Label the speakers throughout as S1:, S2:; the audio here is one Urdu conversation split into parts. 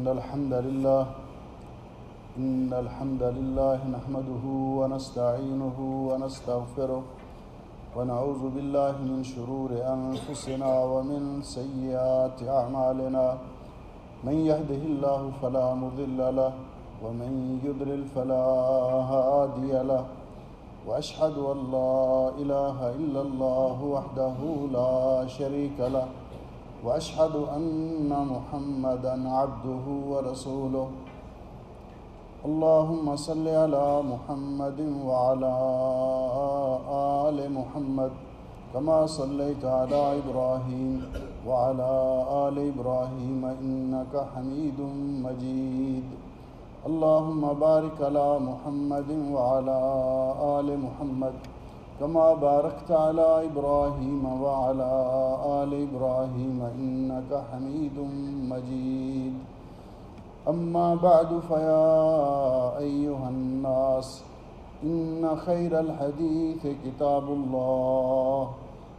S1: إن الحمد لله نحمده ونستعينه ونستغفره ونعوذ بالله من شرور أنفسنا ومن سيئات أعمالنا من يهده الله فلا مضل له ومن يضلل فلا هادي له وأشهد أن لا إله إلا الله وحده لا شريك له وأشهد أن محمدًا عبده ورسوله اللهم صل على محمد وعلى آل محمد كما صليت على إبراهيم وعلى آل إبراهيم إنك حميد مجيد اللهم بارك على محمد وعلى آل محمد كما باركت على إبراهيم وعلى آل إبراهيم إنك حميد مجيد أما بعد فيا أيها الناس إن خير الحديث كتاب الله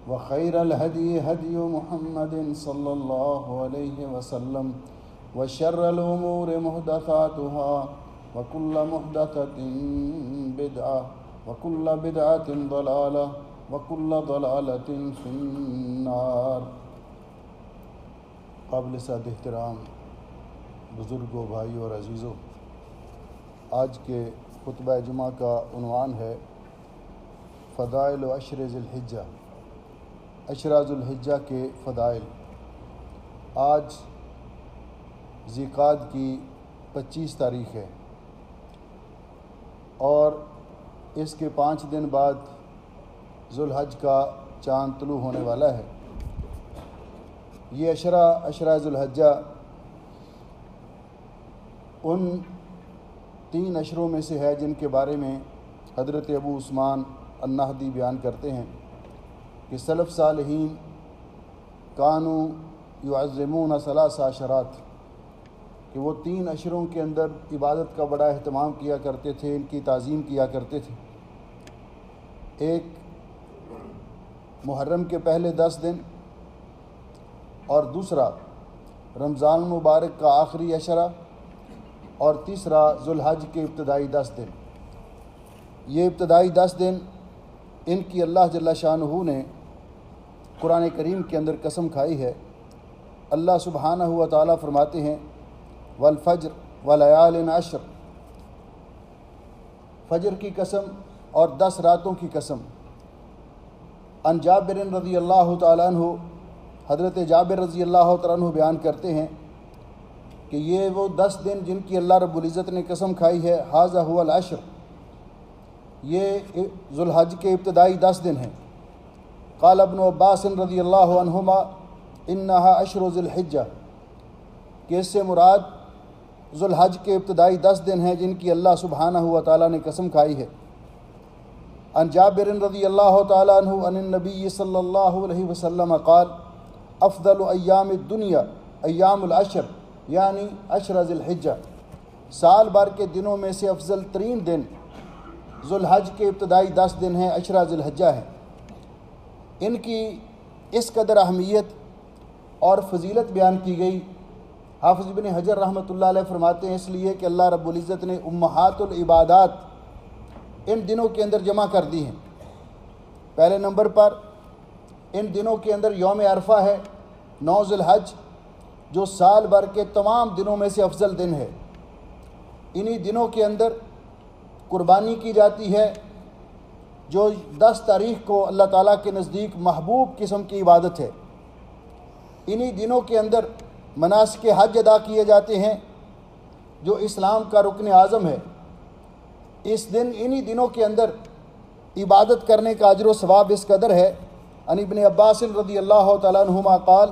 S1: وخير الهدي هدي محمد صلى الله عليه وسلم وشر الأمور محدثاتها وكل محدثة بدعة وكل بدعة ضلالة وكل ضلالة في النار۔ قابل صد احترام بزرگوں، بھائیوں اور عزیزوں، آج کے خطبہ جمعہ کا عنوان ہے فضائل و عشر ذی الحجہ، عشرہ ذی الحجہ کے فضائل۔ آج ذی القعدہ کی 25 تاریخ ہے اور اس کے 5 دن بعد ذو الحج کا چاند طلوع ہونے والا ہے۔ یہ عشرہ ذی الحجہ ان 3 عشروں میں سے ہے جن کے بارے میں حضرت ابو عثمان النہدی بیان کرتے ہیں کہ سلف صالحین کانوا یعظمون 3 عشرات، کہ وہ 3 عشروں کے اندر عبادت کا بڑا اہتمام کیا کرتے تھے، ان کی تعظیم کیا کرتے تھے۔ ایک محرم کے پہلے 10 دن اور دوسرا رمضان المبارک کا آخری عشرہ اور تیسرا ذو الحج کے ابتدائی 10 دن۔ یہ ابتدائی 10 دن ان کی اللہ جل شانہ نے قرآن کریم کے اندر قسم کھائی ہے۔ اللہ سبحانہ و تعالیٰ فرماتے ہیں والفجر ولیال عشر، فجر کی قسم اور 10 راتوں کی قسم۔ عن جابر رضی اللہ تعالیٰ عنہ، حضرت جابر رضی اللہ تعالیٰ عنہ بیان کرتے ہیں کہ یہ وہ 10 دن جن کی اللہ رب العزت نے قسم کھائی ہے، ھذا هو العشر، یہ ذو الحج کے ابتدائی 10 دن ہیں۔ قال ابن عباس رضی اللہ عنہما انہا عشر ذی الحجہ، کہ اس سے مراد ذو الحج کے ابتدائی 10 دن ہیں جن کی اللہ سبحانہ و تعالیٰ نے قسم کھائی ہے۔ عن جابر رضی اللہ تعالیٰ عنہ عن النبی صلی اللہ علیہ وسلم قال افضل ایام الدنیا ایام العشر یعنی عشر ذی الحجہ، سال بھر کے دنوں میں سے افضل ترین دن ذو الحج کے ابتدائی 10 دن ہیں، عشرہ ذی الحجہ ہیں۔ ان کی اس قدر اہمیت اور فضیلت بیان کی گئی، حافظ ابن حجر رحمۃ اللہ علیہ فرماتے ہیں اس لیے کہ اللہ رب العزت نے امہات العبادات ان دنوں کے اندر جمع کر دی ہیں۔ پہلے نمبر پر ان دنوں کے اندر یوم عرفہ ہے، 9 ذی الحج، جو سال بھر کے تمام دنوں میں سے افضل دن ہے۔ انہی دنوں کے اندر قربانی کی جاتی ہے جو 10 تاریخ کو اللہ تعالیٰ کے نزدیک محبوب قسم کی عبادت ہے۔ انہی دنوں کے اندر مناسک حج ادا کیے جاتے ہیں جو اسلام کا رکن اعظم ہے۔ اس دن انہی دنوں کے اندر عبادت کرنے کا اجر و ثواب اس قدر ہے۔ عن ابن عباس رضی اللہ تعالیٰ عنہما قال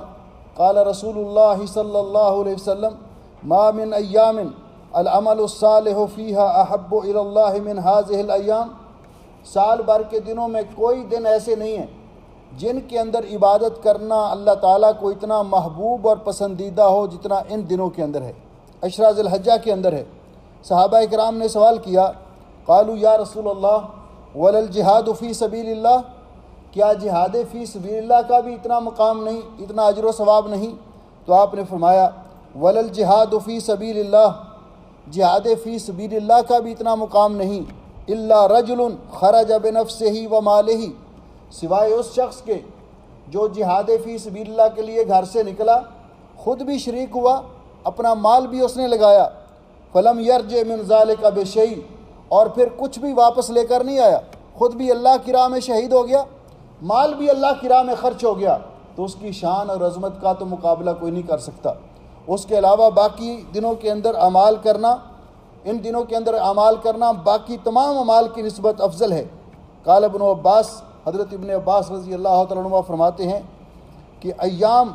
S1: قال رسول اللہ صلی اللہ علیہ وسلم ما من ایام العمل الصالح فیہا احب الی اللہ من ہذہ الایام، سال بھر کے دنوں میں کوئی دن ایسے نہیں ہیں جن کے اندر عبادت کرنا اللہ تعالیٰ کو اتنا محبوب اور پسندیدہ ہو جتنا ان دنوں کے اندر ہے، عشرہ ذی الحجہ کے اندر ہے۔ صحابہ اکرام نے سوال کیا قالوا یا رسول اللہ وللجہاد فی سبیل اللہ، کیا جہاد فی سبیل اللہ کا بھی اتنا مقام نہیں، اتنا اجر و ثواب نہیں؟ تو آپ نے فرمایا ولل جہاد فی سبیل اللہ، جہاد فی سبیل اللہ کا بھی اتنا مقام نہیں، الا رجل خرج بنفسہ و مالہ، سوائے اس شخص کے جو جہاد فی سبیل اللہ کے لیے گھر سے نکلا، خود بھی شریک ہوا، اپنا مال بھی اس نے لگایا، فلم یرجع من ذالک بشیء، اور پھر کچھ بھی واپس لے کر نہیں آیا، خود بھی اللہ کی راہ میں شہید ہو گیا، مال بھی اللہ کی راہ میں خرچ ہو گیا، تو اس کی شان اور عظمت کا تو مقابلہ کوئی نہیں کر سکتا۔ اس کے علاوہ باقی دنوں کے اندر اعمال کرنا، ان دنوں کے اندر اعمال کرنا باقی تمام اعمال کی نسبت افضل ہے۔ قال ابن عباس، حضرت ابن عباس رضی اللہ تعالیٰ عنہ فرماتے ہیں کہ ایام،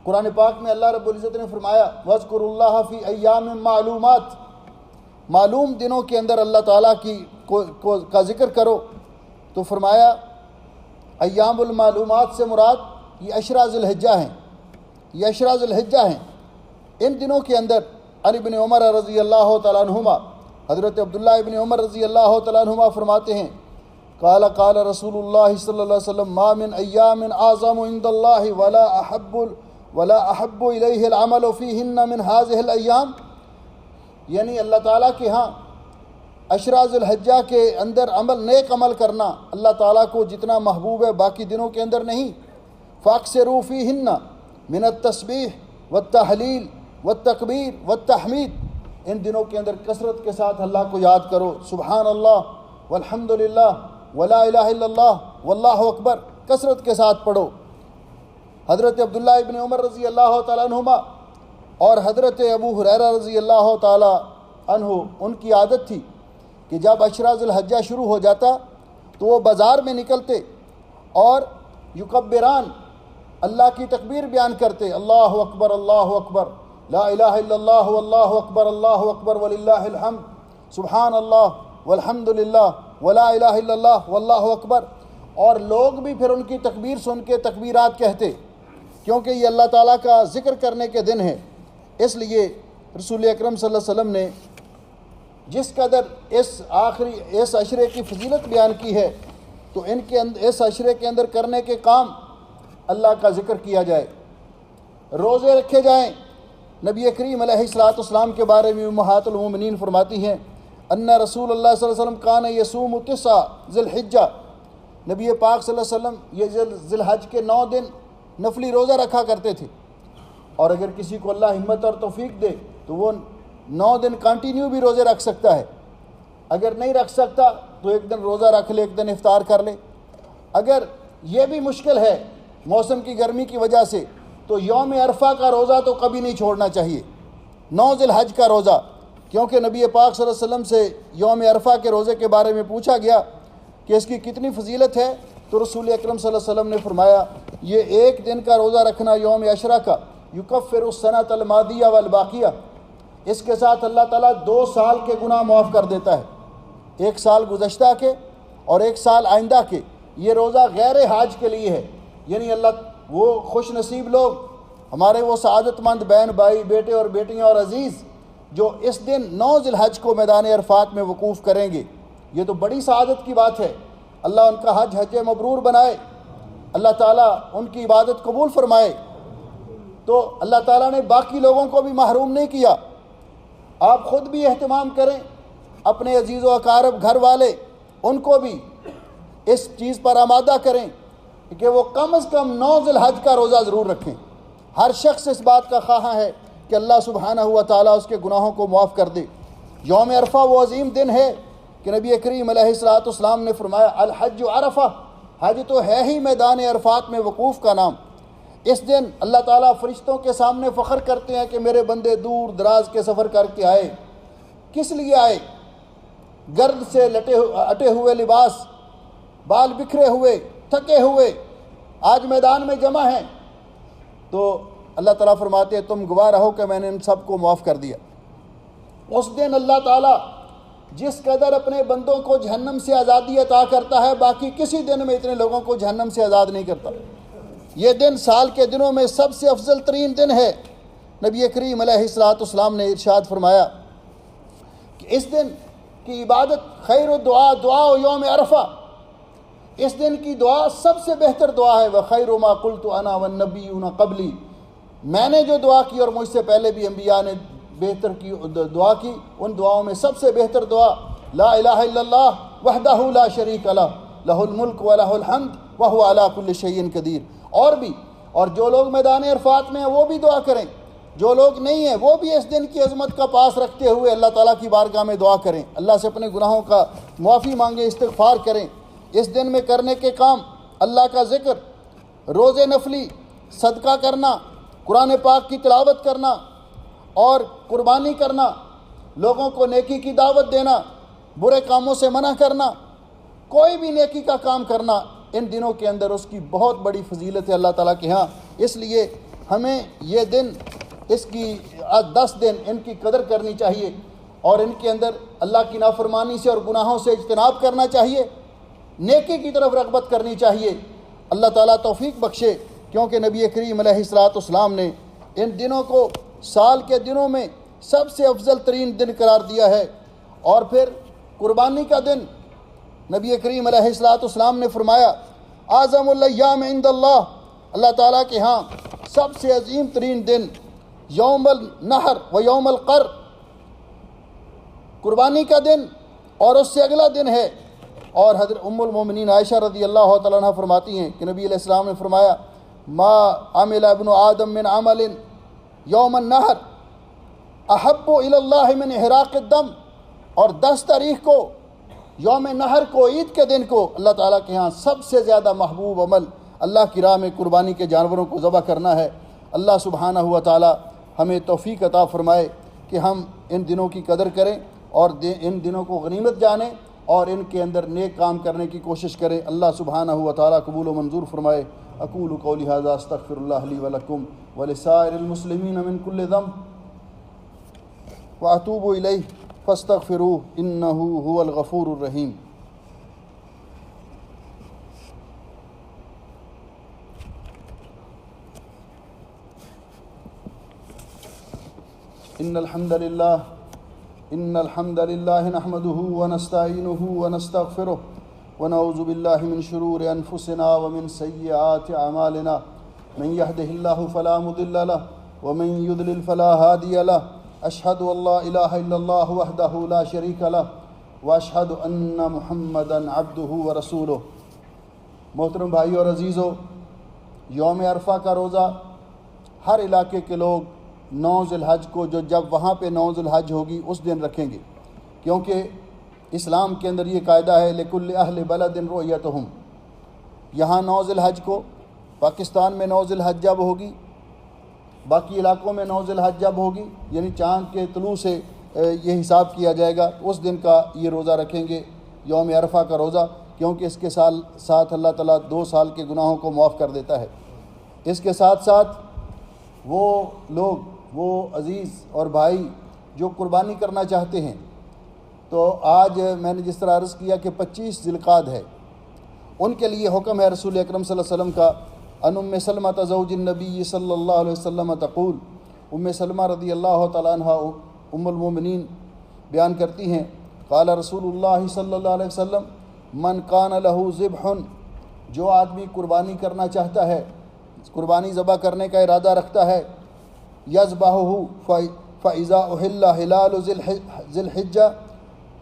S1: قرآن پاک میں اللہ رب العزت نے فرمایا وَاذْكُرُوا اللَّهَ فِي أَيَّامٍ مَعْلُومَاتٍ، معلوم دنوں کے اندر اللہ تعالیٰ کا ذکر کرو، تو فرمایا ایام المعلومات سے مراد یہ عشرہ ذی الحجہ ہیں، یہ عشرہ ذی الحجہ ہیں۔ ان دنوں کے اندر عن ابن عمر رضی اللہ تعالیٰ عنہما، حضرت عبداللہ ابن عمر رضی اللہ تعالیٰ عنہما فرماتے ہیں قال قال رسول اللہ صلی اللہ علیہ وسلم ما من ایام اعظم عند اللہ ولا احب الیہ العمل فیہن من هذه الایام، یعنی اللہ تعالیٰ کے ہاں عشرہ ذی الحجہ کے اندر نیک عمل کرنا اللہ تعالیٰ کو جتنا محبوب ہے باقی دنوں کے اندر نہیں۔ فاکثروا فیہن من التسبیح والتحلیل والتکبیر والتحمید، ان دنوں کے اندر کثرت کے ساتھ اللہ کو یاد کرو، سبحان اللہ والحمد للہ ولا الہ الا اللہ واللہ اکبر کثرت کے ساتھ پڑھو۔ حضرت عبداللہ ابن عمر رضی اللہ تعالیٰ عنہما اور حضرت ابو ہریرہ رضی اللہ تعالیٰ عنہ، ان کی عادت تھی کہ جب عشرہ ذی الحجہ شروع ہو جاتا تو وہ بازار میں نکلتے اور یکبران، اللہ کی تکبیر بیان کرتے، اللہ اکبر لا الہ الا اللہ اللہ اکبر وللہ الحمد، سبحان اللہ والحمد للہ ولا الہ الا اللہ واللہ اکبر، اور لوگ بھی پھر ان کی تکبیر سن کے تکبیرات کہتے، کیونکہ یہ اللہ تعالیٰ کا ذکر کرنے کے دن ہے۔ اس لیے رسول اکرم صلی اللہ علیہ وسلم نے جس قدر اس عشرے کی فضیلت بیان کی ہے، تو اس عشرے کے اندر کرنے کے کام اللہ کا ذکر کیا جائے، روزے رکھے جائیں۔ نبی کریم علیہ الصلوۃ والسلام کے بارے میں امہات المومنین فرماتی ہیں ان رسول اللہ صلی اللہ علیہ وسلم کان یصوم 9 ذی الحجہ، نبی پاک صلی اللہ علیہ وسلم یہ ذی الحج کے 9 دن نفلی روزہ رکھا کرتے تھے، اور اگر کسی کو اللہ ہمت اور توفیق دے تو وہ 9 دن کنٹینیو بھی روزے رکھ سکتا ہے، اگر نہیں رکھ سکتا تو ایک دن روزہ رکھ لے، ایک دن افطار کر لے۔ اگر یہ بھی مشکل ہے موسم کی گرمی کی وجہ سے تو یوم عرفہ کا روزہ تو کبھی نہیں چھوڑنا چاہیے، 9 ذی الحج کا روزہ، کیونکہ نبی پاک صلی اللہ علیہ وسلم سے یوم عرفہ کے روزے کے بارے میں پوچھا گیا کہ اس کی کتنی فضیلت ہے، تو رسول اکرم صلی اللہ علیہ وسلم نے فرمایا یہ ایک دن کا روزہ رکھنا یوم عاشورہ کا یکفر السنۃ الماضیہ والباقیہ، اس کے ساتھ اللہ تعالیٰ 2 سال کے گناہ معاف کر دیتا ہے، 1 سال گزشتہ کے اور 1 سال آئندہ کے۔ یہ روزہ غیر حاج کے لیے ہے، یعنی اللہ وہ خوش نصیب لوگ، ہمارے وہ سعادت مند بہن بھائی، بیٹے اور بیٹیاں اور عزیز جو اس دن 9 ذی الحج کو میدان عرفات میں وقوف کریں گے، یہ تو بڑی سعادت کی بات ہے۔ اللہ ان کا حج مبرور بنائے، اللہ تعالیٰ ان کی عبادت قبول فرمائے۔ تو اللہ تعالیٰ نے باقی لوگوں کو بھی محروم نہیں کیا، آپ خود بھی اہتمام کریں، اپنے عزیز و اقارب گھر والے ان کو بھی اس چیز پر آمادہ کریں کہ وہ کم از کم 9 ذی الحج کا روزہ ضرور رکھیں۔ ہر شخص اس بات کا خواہاں ہے کہ اللہ سبحانہ و تعالیٰ اس کے گناہوں کو معاف کر دے۔ یوم عرفہ وہ عظیم دن ہے کہ نبی کریم علیہ الصلوۃ والسلام نے فرمایا الحج عرفہ، حج تو ہے ہی میدان عرفات میں وقوف کا نام۔ اس دن اللہ تعالیٰ فرشتوں کے سامنے فخر کرتے ہیں کہ میرے بندے دور دراز کے سفر کر کے آئے، کس لیے آئے؟ گرد سے اٹے ہوئے لباس، بال بکھرے ہوئے، تھکے ہوئے، آج میدان میں جمع ہیں، تو اللہ تعالیٰ فرماتے ہیں تم گواہ رہو کہ میں نے ان سب کو معاف کر دیا۔ اس دن اللہ تعالیٰ جس قدر اپنے بندوں کو جہنم سے آزادی عطا کرتا ہے، باقی کسی دن میں اتنے لوگوں کو جہنم سے آزاد نہیں کرتا۔ یہ دن سال کے دنوں میں سب سے افضل ترین دن ہے۔ نبی کریم علیہ الصلوۃ والسلام نے ارشاد فرمایا کہ اس دن کی عبادت خیر الدعا دعا یوم عرفہ، اس دن کی دعا سب سے بہتر دعا ہے۔ وَخَيْرُ مَا قُلْتُ أَنَا وَالنَّبِيُّونَ قَبْلِي، میں نے جو دعا کی اور مجھ سے پہلے بھی انبیاء نے بہتر کی دعا کی، ان دعاؤں میں سب سے بہتر دعا لا الہ الا اللہ وحدہ لا شریک لہ لہ الملک و لہ الحمد وہو علی کل شیء قدیر۔ اور جو لوگ میدان عرفات میں ہیں وہ بھی دعا کریں، جو لوگ نہیں ہیں وہ بھی اس دن کی عظمت کا پاس رکھتے ہوئے اللہ تعالیٰ کی بارگاہ میں دعا کریں، اللہ سے اپنے گناہوں کا معافی مانگیں، استغفار کریں۔ اس دن میں کرنے کے کام اللہ کا ذکر، روزے نفلی، صدقہ کرنا، قرآن پاک کی تلاوت کرنا اور قربانی کرنا، لوگوں کو نیکی کی دعوت دینا، برے کاموں سے منع کرنا، کوئی بھی نیکی کا کام کرنا ان دنوں کے اندر اس کی بہت بڑی فضیلت ہے اللہ تعالیٰ کے ہاں۔ اس لیے ہمیں یہ دن، اس کی 10 دن ان کی قدر کرنی چاہیے اور ان کے اندر اللہ کی نافرمانی سے اور گناہوں سے اجتناب کرنا چاہیے، نیکی کی طرف رغبت کرنی چاہیے۔ اللہ تعالیٰ توفیق بخشے، کیونکہ نبی کریم علیہ الصلاۃ نے ان دنوں کو سال کے دنوں میں سب سے افضل ترین دن قرار دیا ہے۔ اور پھر قربانی کا دن نبی کریم علیہ الصلاۃ نے فرمایا اعظم الایام عند اللہ، اللہ تعالیٰ کے ہاں سب سے عظیم ترین دن یوم النحر و یوم القر، قربانی کا دن اور اس سے اگلا دن ہے۔ اور حضرت ام المومنین عائشہ رضی اللہ تعالیٰ عنہ فرماتی ہیں کہ نبی علیہ السلام نے فرمایا ما عمل ابن آدم من عمل یوم النحر احب الی اللہ من احراق الدم، اور 10 تاریخ کو یوم نحر کو، عید کے دن کو اللہ تعالیٰ کے ہاں سب سے زیادہ محبوب عمل اللہ کی راہ میں قربانی کے جانوروں کو ذبح کرنا ہے۔ اللہ سبحانہ و تعالیٰ ہمیں توفیق عطا فرمائے کہ ہم ان دنوں کی قدر کریں اور ان دنوں کو غنیمت جانیں اور ان کے اندر نیک کام کرنے کی کوشش کریں۔ اللہ سبحانہ و تعالیٰ قبول و منظور فرمائے۔ اقول قولی ھذا استغفر اللہ لی ولکم ولسائر المسلمین من کل ذنب واتوب الیہ فاستغفروہ انہ ھو الغفور الرحیم۔ ان الحمد للہ نحمده ونستعینه ونستغفره ونعوذ باللہ من شرور انفسنا ومن سیئات اعمالنا من يهده الله فلا مضل له ومن يضلل فلا هادي له اشهد ان لا الہ الا اللہ وحدہ لا شریک له واشهد ان محمدا عبدہ ورسولہ۔ محترم بھائیو اور عزیزو، یوم عرفہ کا روزہ ہر علاقے کے لوگ 9 ذی الحج کو، جو جب وہاں پہ 9 ذی الحج ہوگی اس دن رکھیں گے، کیونکہ اسلام کے اندر یہ قاعدہ ہے لکل اہل بلد رؤیتہم، یہاں 9 ذی الحج کو، پاکستان میں 9 ذی الحج جب ہوگی، باقی علاقوں میں 9 ذی الحج جب ہوگی، یعنی چاند کے طلوع سے یہ حساب کیا جائے گا، اس دن کا یہ روزہ رکھیں گے، یوم عرفہ کا روزہ، کیونکہ اس کے ساتھ اللہ تعالیٰ 2 سال کے گناہوں کو معاف کر دیتا ہے۔ اس کے ساتھ ساتھ وہ لوگ، وہ عزیز اور بھائی جو قربانی کرنا چاہتے ہیں، تو آج میں نے جس طرح عرض کیا کہ 25 ذی القعدہ ہے، ان کے لیے حکم ہے رسول اکرم صلی اللہ علیہ وسلم کا ان ام سلمہ زوج النبی صلی اللہ علیہ وسلم تقول، ام سلمہ رضی اللہ تعالیٰ عنہ ام المومنین بیان کرتی ہیں قال رسول اللہ صلی اللہ علیہ وسلم من کان لہ ذبح، جو آدمی قربانی کرنا چاہتا ہے، قربانی ذبح کرنے کا ارادہ رکھتا ہے، یذبحہ فاذا احل ہلال ذی الحجہ،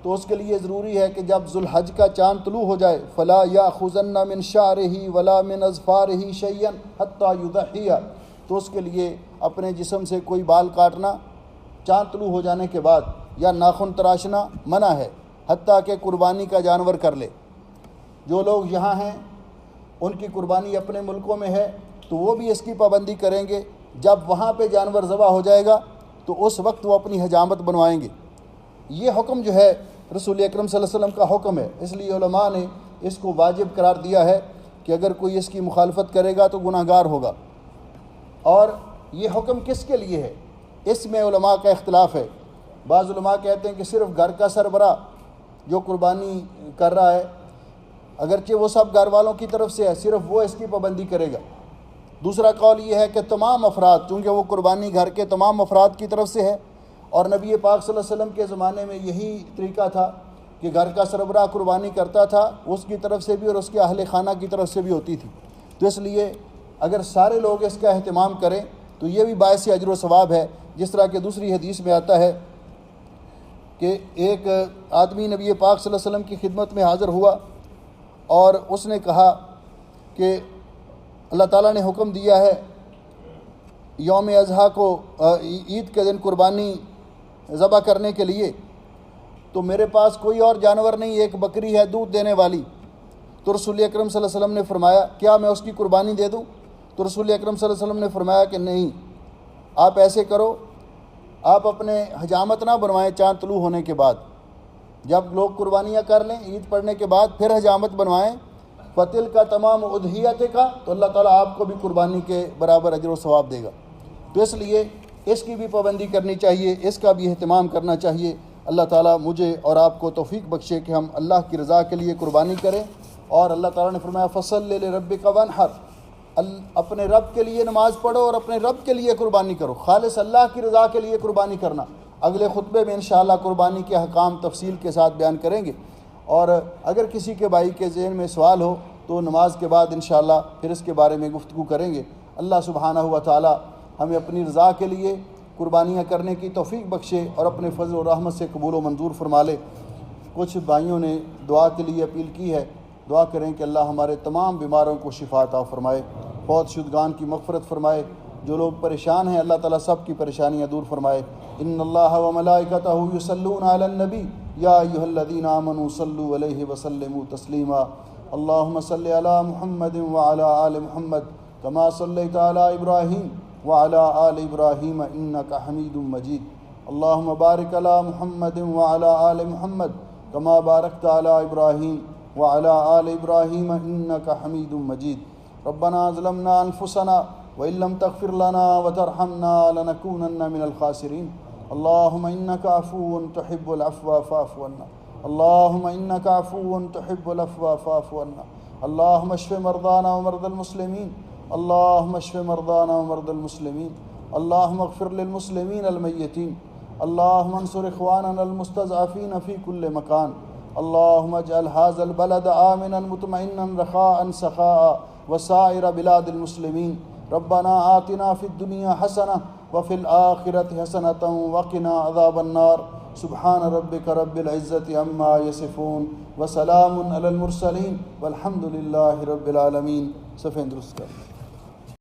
S1: تو اس کے لیے ضروری ہے کہ جب ذو الحج کا چاند طلوع ہو جائے فلا یاخذن من شعرہ ولا من اظفارہ شیئا حتی یضحی، تو اس کے لیے اپنے جسم سے کوئی بال کاٹنا چاند طلوع ہو جانے کے بعد یا ناخن تراشنا منع ہے، حتیٰ کہ قربانی کا جانور کر لے۔ جو لوگ یہاں ہیں ان کی قربانی اپنے ملکوں میں ہے تو وہ بھی اس کی پابندی کریں گے، جب وہاں پہ جانور ذبح ہو جائے گا تو اس وقت وہ اپنی حجامت بنوائیں گے۔ یہ حکم جو ہے رسول اکرم صلی اللہ علیہ وسلم کا حکم ہے، اس لیے علماء نے اس کو واجب قرار دیا ہے کہ اگر کوئی اس کی مخالفت کرے گا تو گناہ گار ہوگا۔ اور یہ حکم کس کے لیے ہے، اس میں علماء کا اختلاف ہے۔ بعض علماء کہتے ہیں کہ صرف گھر کا سربراہ جو قربانی کر رہا ہے، اگرچہ وہ سب گھر والوں کی طرف سے ہے، صرف وہ اس کی پابندی کرے گا۔ دوسرا قول یہ ہے کہ تمام افراد، چونکہ وہ قربانی گھر کے تمام افراد کی طرف سے ہے، اور نبی پاک صلی اللہ علیہ وسلم کے زمانے میں یہی طریقہ تھا کہ گھر کا سربراہ قربانی کرتا تھا، اس کی طرف سے بھی اور اس کے اہل خانہ کی طرف سے بھی ہوتی تھی، تو اس لیے اگر سارے لوگ اس کا اہتمام کریں تو یہ بھی باعث اجر و ثواب ہے۔ جس طرح کہ دوسری حدیث میں آتا ہے کہ ایک آدمی نبی پاک صلی اللہ علیہ وسلم کی خدمت میں حاضر ہوا اور اس نے کہا کہ اللہ تعالیٰ نے حکم دیا ہے یوم اضحیٰ کو عید کے دن قربانی ذبح کرنے کے لیے، تو میرے پاس کوئی اور جانور نہیں، ایک بکری ہے دودھ دینے والی۔ تو رسول اکرم صلی اللہ علیہ وسلم نے فرمایا کیا میں اس کی قربانی دے دوں؟ تو رسول اکرم صلی اللہ علیہ وسلم نے فرمایا کہ نہیں، آپ ایسے کرو، آپ اپنے حجامت نہ بنوائیں چاند طلوع ہونے کے بعد، جب لوگ قربانیاں کر لیں عید پڑھنے کے بعد پھر حجامت بنوائیں، فتل کا تمام اضحیت کا، تو اللہ تعالیٰ آپ کو بھی قربانی کے برابر اجر و ثواب دے گا۔ تو اس لیے اس کی بھی پابندی کرنی چاہیے، اس کا بھی اہتمام کرنا چاہیے۔ اللہ تعالیٰ مجھے اور آپ کو توفیق بخشے کہ ہم اللہ کی رضا کے لیے قربانی کریں، اور اللہ تعالیٰ نے فرمایا فصلی لربک وانحر، اپنے رب کے لیے نماز پڑھو اور اپنے رب کے لیے قربانی کرو، خالص اللہ کی رضا کے لیے قربانی کرنا۔ اگلے خطبے میں انشاءاللہ قربانی کے احکام تفصیل کے ساتھ بیان کریں گے، اور اگر کسی کے بھائی کے ذہن میں سوال ہو تو نماز کے بعد انشاءاللہ پھر اس کے بارے میں گفتگو کریں گے۔ اللہ سبحانہ و تعالی ہمیں اپنی رضا کے لیے قربانیاں کرنے کی توفیق بخشے اور اپنے فضل و رحمت سے قبول و منظور فرما لے۔ کچھ بھائیوں نے دعا کے لیے اپیل کی ہے، دعا کریں کہ اللہ ہمارے تمام بیماروں کو شفا عطا فرمائے، فوت شدگان کی مغفرت فرمائے، جو لوگ پریشان ہیں اللہ تعالیٰ سب کی پریشانیاں دور فرمائے۔ ان اللہ و ملائکتہ یصلون علی النبی یا ایھا الذین آمنوا صلوا علیہ وسلموا تسلیما۔ اللہم صل علی محمد وعلی آل محمد کما صلیت علی ابراہیم وعلی آل ابراہیم انک حمید مجید۔ اللہم بارک علی محمد وعلی آل محمد کما بارکت علی ابراہیم وعلی آل ابراہیم انک حمید مجید۔ ربنا ظلمنا انفسنا وإن لم تغفر لنا وترحمنا لنكونن من الخاسرين۔ اللهم إنك عفو تحب العفو فاعف عنا، اللهم إنك عفو تحب العفو فاعف عنا۔ اللهم اشف مرضانا ومرضى المسلمين، اللهم اشف مرضانا ومرضى المسلمين، اللهم اغفر للمسلمين الميتين، اللهم انصر إخواننا المستضعفين في كل مكان، اللهم اجعل هذا البلد آمنا مطمئنا رخاء سخاء وسائر بلاد المسلمين۔ ربنا آتنا في الدنيا حسنة وفي الآخرة حسنة وقنا عذاب النار۔ سبحان ربك رب العزة عما يصفون وسلام على المرسلين والحمد لله رب العالمين۔ صفحہ درست کر